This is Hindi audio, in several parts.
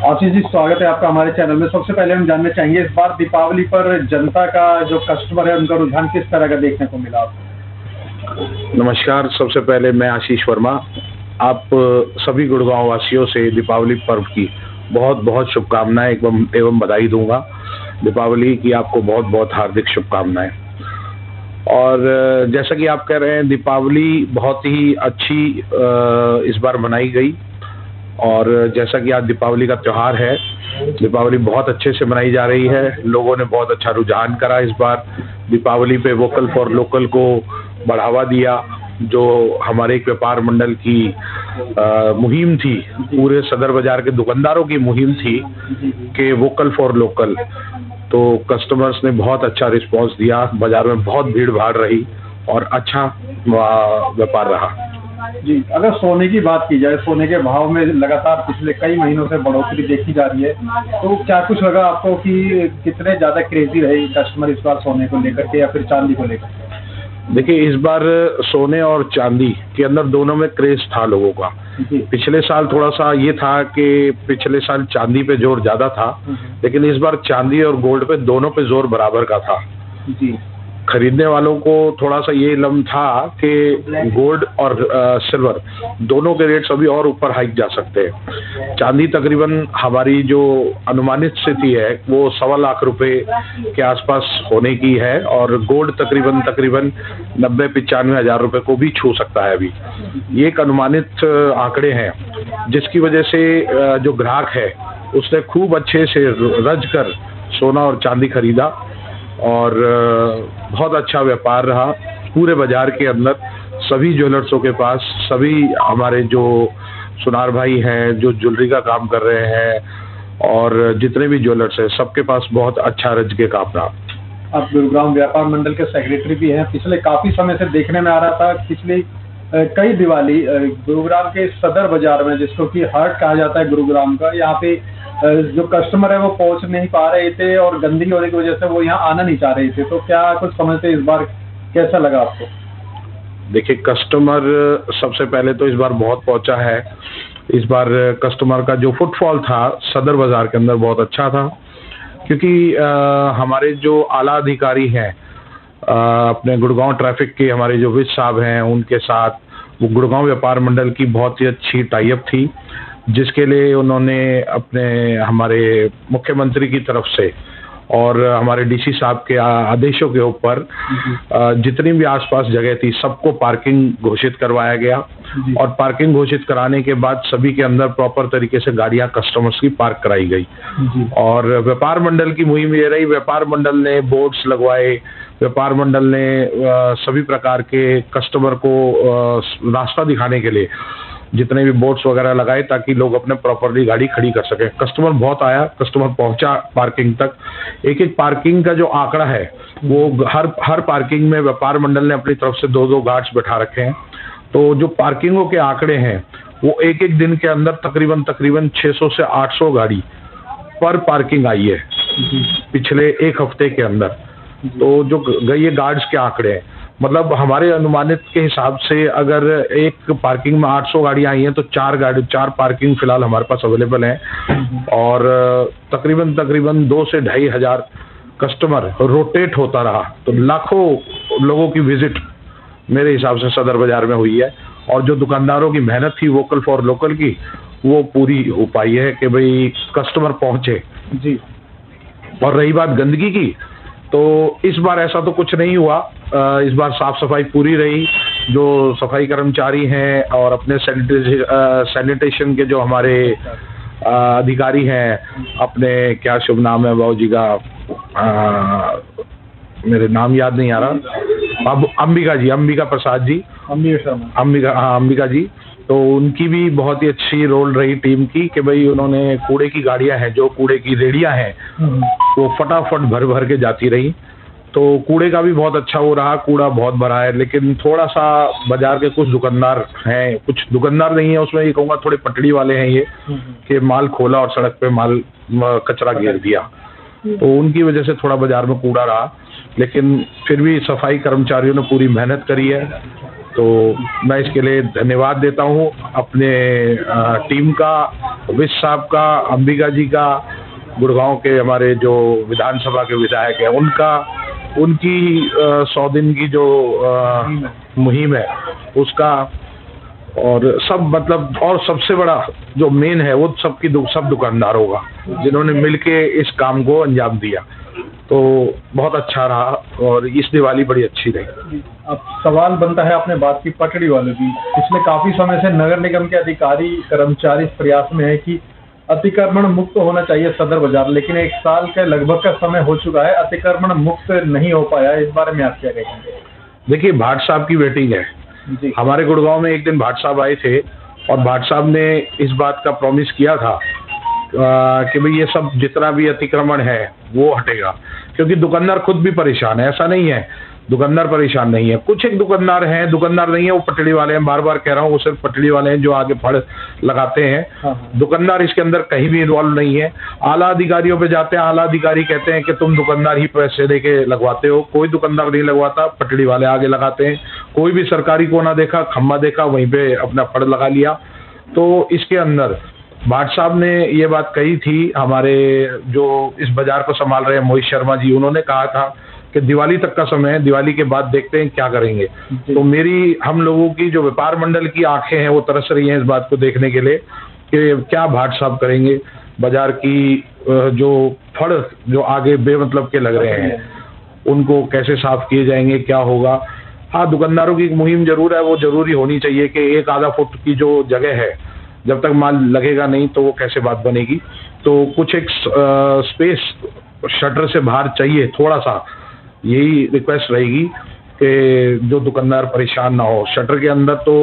आशीष जी, स्वागत है आपका हमारे चैनल में। सबसे पहले हम जानना चाहेंगे, इस बार दीपावली पर जनता का जो कस्टमर है उनका रुझान किस तरह का देखने को मिला आपको? नमस्कार। सबसे पहले मैं आशीष वर्मा आप सभी गुड़गांव वासियों से दीपावली पर्व की बहुत बहुत शुभकामनाएं एवं बधाई दूंगा। दीपावली की आपको बहुत बहुत हार्दिक शुभकामनाएं। और जैसा कि आप कह रहे हैं, दीपावली बहुत ही अच्छी इस बार मनाई गई। और जैसा कि आज दीपावली का त्यौहार है, दीपावली बहुत अच्छे से मनाई जा रही है। लोगों ने बहुत अच्छा रुझान करा इस बार दीपावली पे। वोकल फॉर लोकल को बढ़ावा दिया, जो हमारे एक व्यापार मंडल की मुहिम थी, पूरे सदर बाजार के दुकानदारों की मुहिम थी कि वोकल फॉर लोकल। तो कस्टमर्स ने बहुत अच्छा रिस्पांस दिया, बाजार में बहुत भीड़ भाड़ रही और अच्छा व्यापार रहा। जी, अगर सोने की बात की जाए, सोने के भाव में लगातार पिछले कई महीनों से बढ़ोतरी देखी जा रही है, तो क्या कुछ लगा आपको कि कितने ज़्यादा क्रेजी रहे कस्टमर इस बार सोने को लेकर के या फिर चांदी को लेकर? देखिए, इस बार सोने और चांदी के अंदर दोनों में क्रेज था लोगों का। पिछले साल थोड़ा सा ये था कि पिछले साल चांदी पे जोर ज्यादा था, लेकिन इस बार चांदी और गोल्ड पे दोनों पे जोर बराबर का था। जी, खरीदने वालों को थोड़ा सा ये लम था कि गोल्ड और सिल्वर दोनों के रेट्स अभी और ऊपर हाइक जा सकते हैं। चांदी तकरीबन हमारी जो अनुमानित स्थिति है वो 1.25 लाख रुपए के आसपास होने की है, और गोल्ड तकरीबन 90-95 हजार रुपए को भी छू सकता है अभी। ये एक अनुमानित आंकड़े हैं, जिसकी वजह से जो ग्राहक है उसने खूब अच्छे से रज कर सोना और चांदी खरीदा और बहुत अच्छा व्यापार रहा पूरे बाजार के अंदर। सभी ज्वेलर्सों के पास, सभी हमारे जो सुनार भाई हैं जो ज्वेलरी का काम कर रहे हैं और जितने भी ज्वेलर्स हैं, सबके पास बहुत अच्छा रज के काम रहा। आप गुरुग्राम व्यापार मंडल के सेक्रेटरी भी हैं। पिछले काफी समय से देखने में आ रहा था, पिछली कई दिवाली गुरुग्राम के सदर बाजार में, जिसको कि हार्ट कहा जाता है गुरुग्राम का, यहाँ पे जो कस्टमर है वो पहुंच नहीं पा रहे थे और गंदगी होने की वजह से वो यहाँ आना नहीं चाह रहे थे। तो क्या कुछ समझते, इस बार कैसा लगा आपको? देखिए, कस्टमर सबसे पहले तो इस बार बहुत पहुंचा है। इस बार कस्टमर का जो फुटफॉल था सदर बाजार के अंदर बहुत अच्छा था, क्योंकि हमारे जो आला अधिकारी हैं अपने गुड़गांव ट्रैफिक के, हमारे जो विज साहब हैं, उनके साथ वो गुड़गांव व्यापार मंडल की बहुत ही अच्छी टाई अप थी, जिसके लिए उन्होंने अपने हमारे मुख्यमंत्री की तरफ से और हमारे डीसी साहब के आदेशों के ऊपर जितनी भी आसपास जगह थी सबको पार्किंग घोषित करवाया गया। और पार्किंग घोषित कराने के बाद सभी के अंदर प्रॉपर तरीके से गाड़ियां कस्टमर्स की पार्क कराई गई। और व्यापार मंडल की मुहिम ये रही, व्यापार मंडल ने बोर्ड्स लगवाए, व्यापार मंडल ने सभी प्रकार के कस्टमर को रास्ता दिखाने के लिए जितने भी बोर्ड्स वगैरह लगाए, ताकि लोग अपने प्रॉपरली गाड़ी खड़ी कर सके। कस्टमर बहुत आया, कस्टमर पहुंचा पार्किंग तक। एक एक पार्किंग का जो आंकड़ा है वो हर पार्किंग में व्यापार मंडल ने अपनी तरफ से 2-2 गार्ड्स बैठा रखे हैं। तो जो पार्किंगों के आंकड़े हैं वो एक एक दिन के अंदर तकरीबन 600 से 800 गाड़ी पर पार्किंग आई है पिछले एक हफ्ते के अंदर। तो जो ये गार्ड्स के आंकड़े हैं, मतलब हमारे अनुमानित के हिसाब से अगर एक पार्किंग में 800 गाड़ियां आई हैं तो 4 पार्किंग फिलहाल हमारे पास अवेलेबल हैं। और तकरीबन 2 से 2.5 हजार कस्टमर रोटेट होता रहा। तो लाखों लोगों की विजिट मेरे हिसाब से सदर बाजार में हुई है, और जो दुकानदारों की मेहनत थी वोकल फॉर लोकल की, वो पूरी हो पाई है कि भाई कस्टमर पहुंचे जी। और रही बात गंदगी की, तो इस बार ऐसा तो कुछ नहीं हुआ। इस बार साफ सफाई पूरी रही। जो सफाई कर्मचारी हैं और अपने सैनिटेशन के जो हमारे अधिकारी हैं, अपने क्या शुभ नाम है बाबू जी का, मेरे नाम याद नहीं आ रहा, अब अंबिका प्रसाद जी, अंबिका जी, तो उनकी भी बहुत ही अच्छी रोल रही टीम की कि भाई उन्होंने कूड़े की गाड़ियां हैं, जो कूड़े की रेडियां हैं, वो फटाफट भर के जाती रही। तो कूड़े का भी बहुत अच्छा हो रहा, कूड़ा बहुत भरा है। लेकिन थोड़ा सा बाजार के कुछ दुकानदार हैं, कुछ दुकानदार नहीं है उसमें, ये कहूँगा थोड़े पटड़ी वाले हैं ये, कि माल खोला और सड़क पे माल कचरा घेर दिया, तो उनकी वजह से थोड़ा बाजार में कूड़ा रहा। लेकिन फिर भी सफाई कर्मचारियों ने पूरी मेहनत करी है तो मैं इसके लिए धन्यवाद देता हूँ अपने टीम का, विश साहब का, अंबिका जी का, गुड़गांव के हमारे जो विधानसभा के विधायक हैं उनका, उनकी 100 दिन की जो मुहिम है उसका, और सब मतलब, और सबसे बड़ा जो मेन है वो सब दुकानदारों का, जिन्होंने मिलके इस काम को अंजाम दिया, तो बहुत अच्छा रहा और इस दिवाली बड़ी अच्छी रही। अब सवाल बनता है, आपने बात की पटड़ी वालों की, पिछले काफी समय से नगर निगम के अधिकारी कर्मचारी इस प्रयास में है कि अतिक्रमण मुक्त होना चाहिए सदर बाजार, लेकिन 1 साल के लगभग का समय हो चुका है, अतिक्रमण मुक्त नहीं हो पाया। इस बारे में आप क्या कहेंगे? देखिए, भाट साहब की वेटिंग है जी। हमारे गुड़गांव में एक दिन भाट साहब आए थे और भाट साहब ने इस बात का प्रॉमिस किया था कि भाई ये सब जितना भी अतिक्रमण है वो हटेगा, क्योंकि दुकानदार खुद भी परेशान है। ऐसा नहीं है दुकानदार परेशान नहीं है, कुछ एक दुकानदार हैं, दुकानदार नहीं है वो पटड़ी वाले हैं, बार बार कह रहा हूँ, वो सिर्फ पटड़ी वाले हैं जो आगे फड़ लगाते हैं। हाँ। दुकानदार इसके अंदर कहीं भी इन्वॉल्व नहीं है। आला अधिकारियों पे जाते हैं, आला अधिकारी कहते हैं कि तुम दुकानदार ही पैसे दे के लगवाते हो, कोई दुकानदार नहीं लगवाता, पटड़ी वाले आगे लगाते हैं। कोई भी सरकारी कोना देखा, खम्बा देखा, वहीं पे अपना फड़ लगा लिया। तो इसके अंदर भाट साहब ने ये बात कही थी, हमारे जो इस बाजार को संभाल रहे हैं मोहित शर्मा जी, उन्होंने कहा था कि दिवाली तक का समय है, दिवाली के बाद देखते हैं क्या करेंगे। तो हम लोगों की जो व्यापार मंडल की आंखें हैं वो तरस रही हैं इस बात को देखने के लिए कि क्या भाट साहब करेंगे, बाजार की जो फड़ जो आगे बेमतलब के लग रहे हैं उनको कैसे साफ किए जाएंगे, क्या होगा। हाँ, दुकानदारों की एक मुहिम जरूर है, वो जरूरी होनी चाहिए कि 1-आधा फुट की जो जगह है, जब तक माल लगेगा नहीं तो वो कैसे बात बनेगी। तो कुछ एक स्पेस शटर से बाहर चाहिए थोड़ा सा, यही रिक्वेस्ट रहेगी कि जो दुकानदार परेशान ना हो। शटर के अंदर तो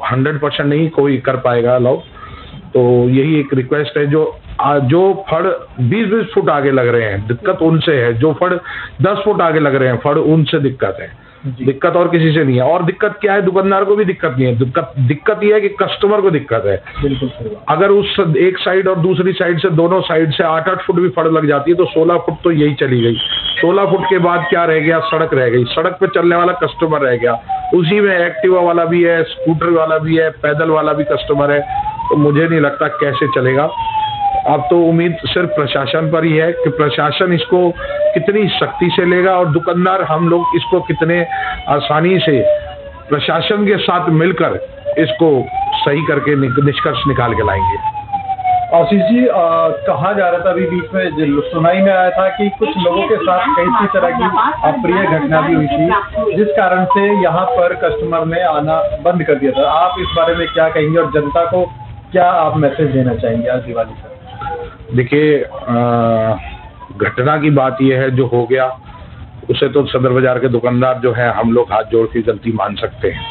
100% नहीं कोई कर पाएगा अलाउ, तो यही एक रिक्वेस्ट है। जो फड़ 20-20 फुट आगे लग रहे हैं, दिक्कत उनसे है। जो फड़ 10 फुट आगे लग रहे हैं फड़, उनसे दिक्कत है। दिक्कत और किसी से नहीं है। और दिक्कत क्या है, दुकानदार को भी दिक्कत नहीं है, दिक्कत यह है कि कस्टमर को दिक्कत है। बिल्कुल सही बात। अगर उस एक साइड और दूसरी साइड से, दोनों साइड से 8-8 फुट भी फड़ लग जाती है तो 16 फुट तो यही चली गई। 16 फुट के बाद क्या रह गया, सड़क रह गई। सड़क पे चलने वाला कस्टमर रह गया, उसी में एक्टिवा वाला भी है, स्कूटर वाला भी है, पैदल वाला भी कस्टमर है। तो मुझे नहीं लगता कैसे चलेगा। अब तो उम्मीद सिर्फ प्रशासन पर ही है कि प्रशासन इसको कितनी सख्ती से लेगा और दुकानदार हम लोग इसको कितने आसानी से प्रशासन के साथ मिलकर इसको सही करके निष्कर्ष निकाल के लाएंगे। आशीष जी, कहा जा रहा था अभी बीच में सुनाई में आया था कि कुछ लोगों के साथ कई तरह की अप्रिय घटना भी हुई थी, जिस कारण से यहाँ पर कस्टमर ने आना बंद कर दिया था। आप इस बारे में क्या कहेंगे और जनता को क्या आप मैसेज देना चाहेंगे आज दिवाली पर? देखिए, घटना की बात यह है, जो हो गया उसे तो सदर बाजार के दुकानदार जो है हम लोग हाथ जोड़ के गलती मान सकते हैं,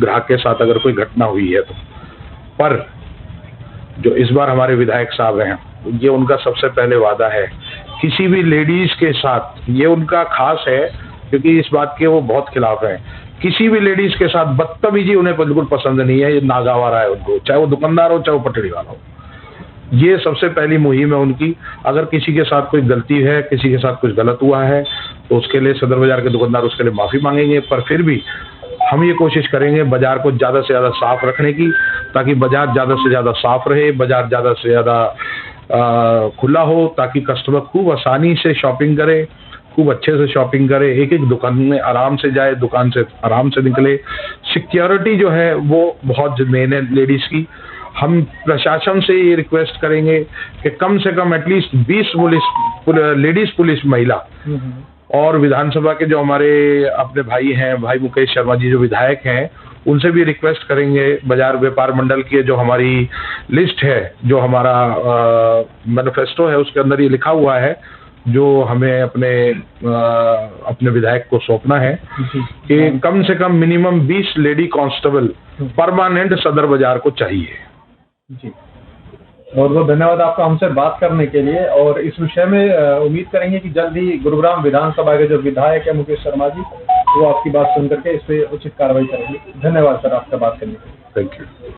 ग्राहक के साथ अगर कोई घटना हुई है तो। पर जो इस बार हमारे विधायक साहब हैं, ये उनका सबसे पहले वादा है किसी भी लेडीज के साथ, ये उनका खास है क्योंकि इस बात के वो बहुत खिलाफ हैं, किसी भी लेडीज के साथ बदतमीजी उन्हें बिल्कुल पसंद नहीं है। ये नागावारा है उनको, चाहे वो दुकानदार हो चाहे वो पटड़ी वाला हो। ये सबसे पहली मुहिम है उनकी। अगर किसी के साथ कोई गलती है, किसी के साथ कुछ गलत हुआ है तो उसके लिए सदर बाजार के दुकानदार उसके लिए माफ़ी मांगेंगे, पर फिर भी हम ये कोशिश करेंगे बाजार को ज़्यादा से ज़्यादा साफ रखने की, ताकि बाजार ज़्यादा से ज़्यादा साफ रहे, बाजार ज़्यादा से ज़्यादा खुला हो, ताकि कस्टमर खूब आसानी से शॉपिंग करे, खूब अच्छे से शॉपिंग करे, एक एक दुकान में आराम से जाए, दुकान से आराम से निकले। सिक्योरिटी जो है वो बहुत मेन है लेडीज़ की। हम प्रशासन से ये रिक्वेस्ट करेंगे कि कम से कम एटलीस्ट 20 लेडीज पुलिस महिला, और विधानसभा के जो हमारे अपने भाई हैं, भाई मुकेश शर्मा जी जो विधायक हैं, उनसे भी रिक्वेस्ट करेंगे। बाजार व्यापार मंडल की जो हमारी लिस्ट है, जो हमारा मैनिफेस्टो है, उसके अंदर ये लिखा हुआ है, जो हमें अपने विधायक को सौंपना है कि कम से कम मिनिमम 20 लेडी कांस्टेबल परमानेंट सदर बाजार को चाहिए। जी, बहुत बहुत धन्यवाद आपका हमसे बात करने के लिए। और इस विषय में उम्मीद करेंगे कि जल्द ही गुरुग्राम विधानसभा के जो विधायक है मुकेश शर्मा जी, वो आपकी बात सुन करके इस पे उचित कार्रवाई करेंगे। धन्यवाद सर आपका बात करने के लिए। Thank you.